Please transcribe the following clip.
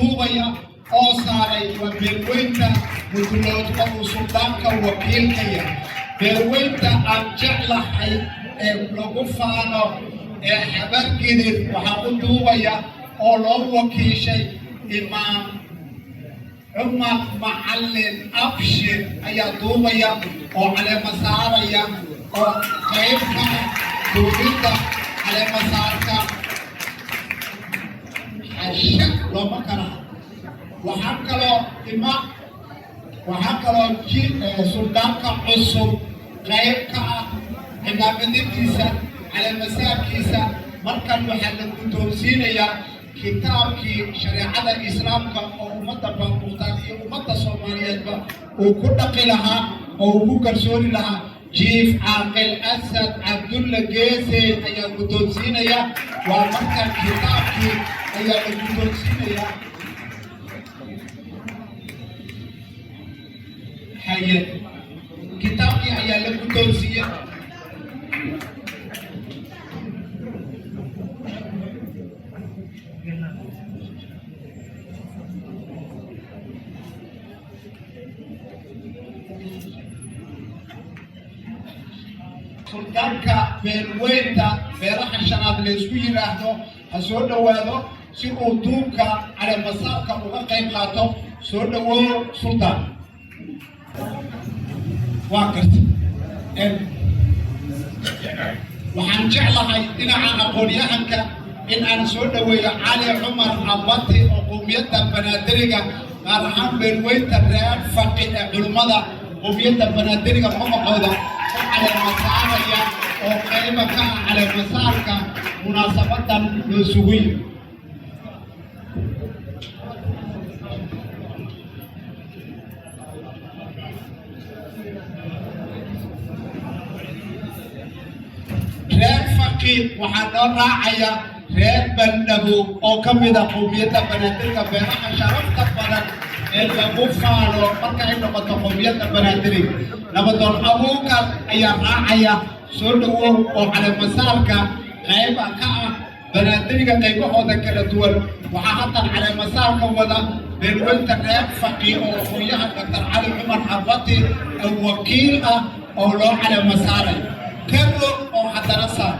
duubaya oo saaray waa beelweynta mudulloodka uu suldaanka wakiilkaya beelweynta aan jeclahay ee lagu faano ee xabargidid waxaa u duubaya oo loo wakiishay imaam cumar macallin abshir ayaa duubaya oo caleema saaraya oo qayb ka ah duubidda caleema saarka xasha looma kala waxaa kaloo suldaanka cusub qayb ka ah cimaamadiintiisa caleema saarkiisa markan waxaa la guddoonsiinayaa kitaabkii shareecada islaamka oo ummadda baabuurtaan iyo ummadda soomaaliyeedba uu ku dhaqi lahaa oo ugu kalsooni lahaa jiif caaqil asad cabdulla geese ayaa guddoonsiinaya waa markan kitaabkii ayaa la guddoonsiinayaa haye kitaabkii ayaa la guddoonsiiyey suldaanka beelweynta beelaha shanaad la isku yiraahdo ha soo dhowaado si uu duubka caleemasaarka uga qayb qaato soo dhowoo suldaan waa karta waxaan jeclahay dhinaca aqoon-yahanka in aan soo dhoweeyo cali cumar abati oo qowmiyadda banaadiriga gaar ahaan beelweynta reer faqi ee culimmada qowmiyadda banaadiriga magacooda ku caleemasaaraya oo qayba ka ah caleemasaarka munaasabadan loo sugay reer faqi waxaa noo raacaya reer bandhabo oo ka mid ah qowmiyadda banaadiriga beelaha sharafta badan ee lagu faano marka ay noqoto qowmiyadda banaadiriga nabadoon abuukar ayaa raacaya soo dhowow oo caleemasaarka qayba ka ah banaadiriga qaybahooda kala duwan waxaa haddan caleemasaarka wada beelweynta reer faqi oo aqoonyahan doctor cali cumar abati oo wakiil ah oo loo caleemasaaray كبر أو حتى نصر